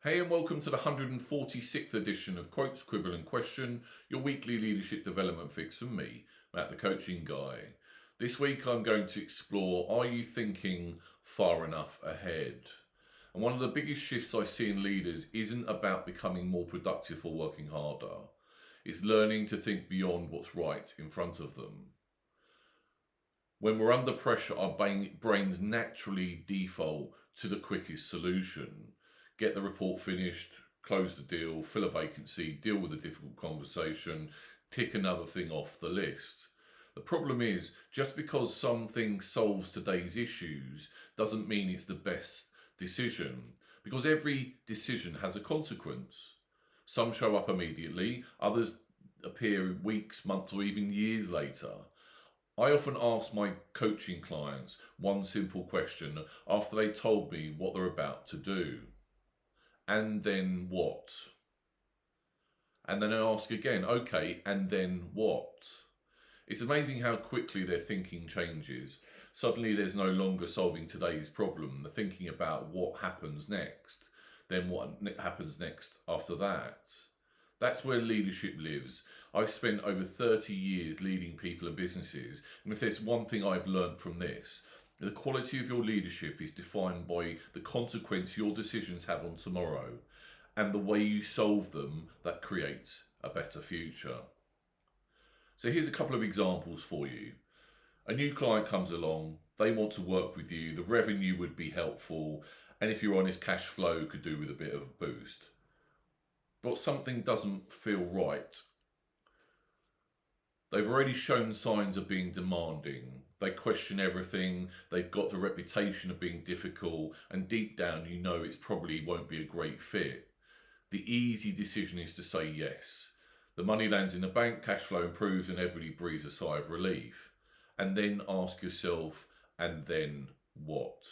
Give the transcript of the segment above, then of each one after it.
Hey, and welcome to the 146th edition of Quotes, Quibble and Question, your weekly leadership development fix from me, Matt the Coaching Guy. This week I'm going to explore, are you thinking far enough ahead? And one of the biggest shifts I see in leaders isn't about becoming more productive or working harder. It's learning to think beyond what's right in front of them. When we're under pressure, our brains naturally default to the quickest solution. Get the report finished, close the deal, fill a vacancy, deal with a difficult conversation, tick another thing off the list. The problem is, just because something solves today's issues doesn't mean it's the best decision, because every decision has a consequence. Some show up immediately, others appear weeks, months, or even years later. I often ask my coaching clients one simple question after they told me what they're about to do. And then what? And then I ask again, okay, and then what? It's amazing how quickly their thinking changes. Suddenly there's no longer solving today's problem. They're thinking about what happens next, then what happens next after that. That's where leadership lives. I've spent over 30 years leading people and businesses, and if there's one thing I've learned from this, the quality of your leadership is defined by the consequence your decisions have on tomorrow and the way you solve them that creates a better future. So here's a couple of examples for you. A new client comes along, they want to work with you, the revenue would be helpful, and if you're honest, cash flow could do with a bit of a boost. But something doesn't feel right. They've already shown signs of being demanding. They question everything. They've got the reputation of being difficult, and deep down, you know it probably won't be a great fit. The easy decision is to say yes. The money lands in the bank, cash flow improves, and everybody breathes a sigh of relief. And then ask yourself, and then what?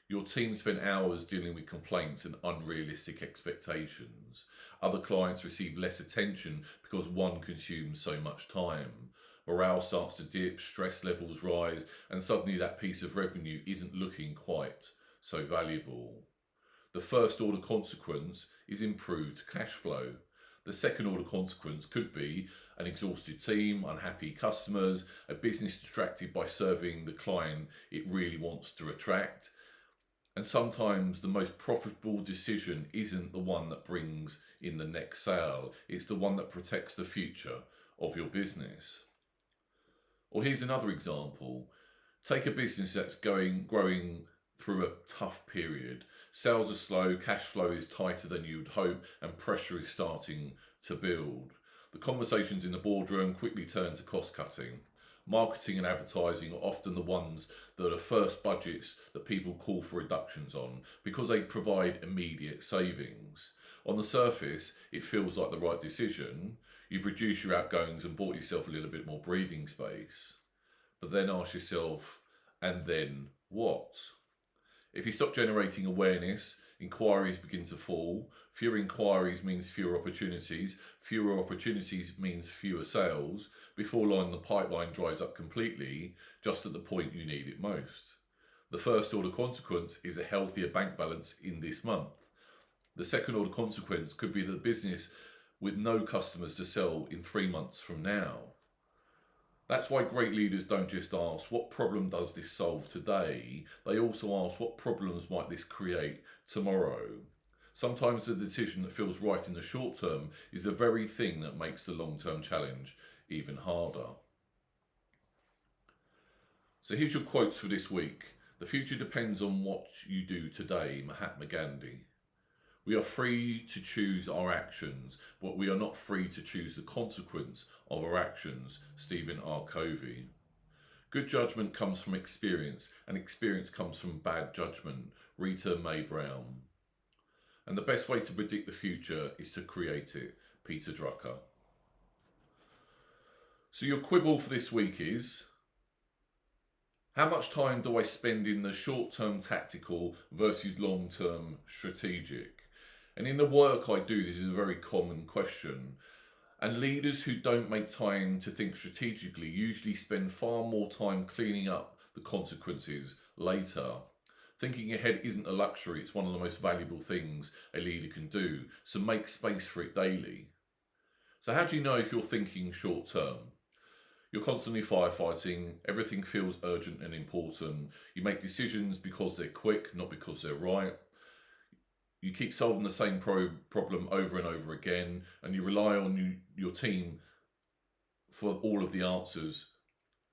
Your team spent hours dealing with complaints and unrealistic expectations. Other clients receive less attention because one consumes so much time. Morale starts to dip, stress levels rise, and suddenly that piece of revenue isn't looking quite so valuable. The first order consequence is improved cash flow. The second order consequence could be an exhausted team, unhappy customers, a business distracted by serving the client it really wants to attract. And sometimes the most profitable decision isn't the one that brings in the next sale, it's the one that protects the future of your business. Or here's another example. Take a business that's growing through a tough period. Sales are slow, cash flow is tighter than you would hope, and pressure is starting to build. The conversations in the boardroom quickly turn to cost cutting. Marketing and advertising are often the ones that are first budgets that people call for reductions on because they provide immediate savings. On the surface, it feels like the right decision. You've reduced your outgoings and bought yourself a little bit more breathing space. But then ask yourself, and then what? If you stop generating awareness, inquiries begin to fall. Fewer inquiries means fewer opportunities. Fewer opportunities means fewer sales. Before long, the pipeline dries up completely, just at the point you need it most. The first order consequence is a healthier bank balance in this month. The second order consequence could be the business with no customers to sell in 3 months from now. That's why great leaders don't just ask, what problem does this solve today? They also ask, what problems might this create tomorrow? Sometimes the decision that feels right in the short term is the very thing that makes the long-term challenge even harder. So here's your quotes for this week. The future depends on what you do today, Mahatma Gandhi. We are free to choose our actions, but we are not free to choose the consequence of our actions, Stephen R. Covey. Good judgment comes from experience, and experience comes from bad judgment, Rita Mae Brown. And the best way to predict the future is to create it, Peter Drucker. So your quibble for this week is, how much time do I spend in the short-term tactical versus long-term strategic? And in the work I do, this is a very common question. And leaders who don't make time to think strategically usually spend far more time cleaning up the consequences later. Thinking ahead isn't a luxury, it's one of the most valuable things a leader can do, so make space for it daily. So how do you know if you're thinking short term? You're constantly firefighting, everything feels urgent and important, you make decisions because they're quick, not because they're right. You keep solving the same problem over and over again, and you rely on your team for all of the answers,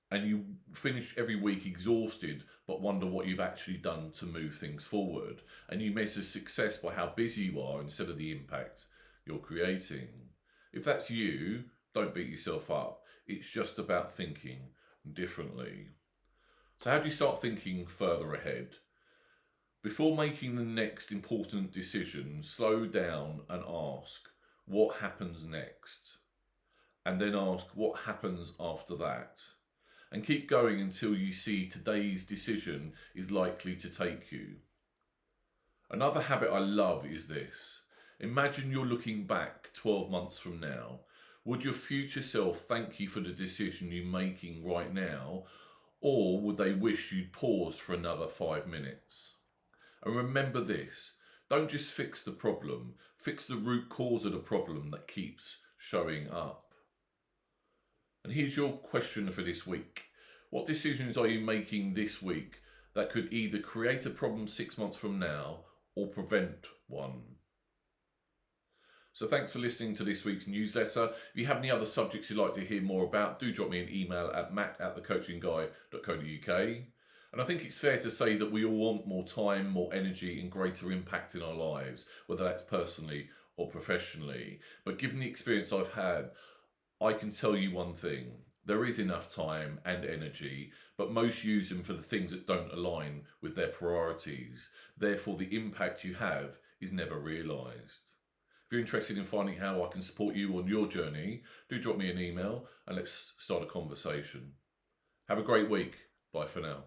and you finish every week exhausted but wonder what you've actually done to move things forward, and you measure success by how busy you are instead of the impact you're creating. If that's you, don't beat yourself up. It's just about thinking differently. So how do you start thinking further ahead? Before making the next important decision, slow down and ask, what happens next? And then ask, what happens after that? And keep going until you see today's decision is likely to take you. Another habit I love is this. Imagine you're looking back 12 months from now. Would your future self thank you for the decision you're making right now, or would they wish you'd paused for another 5 minutes? And remember this, don't just fix the problem, fix the root cause of the problem that keeps showing up. And here's your question for this week. What decisions are you making this week that could either create a problem 6 months from now or prevent one? So thanks for listening to this week's newsletter. If you have any other subjects you'd like to hear more about, do drop me an email at matt@thecoachingguy.co.uk. And I think it's fair to say that we all want more time, more energy and greater impact in our lives, whether that's personally or professionally. But given the experience I've had, I can tell you one thing. There is enough time and energy, but most use them for the things that don't align with their priorities. Therefore, the impact you have is never realised. If you're interested in finding how I can support you on your journey, do drop me an email and let's start a conversation. Have a great week. Bye for now.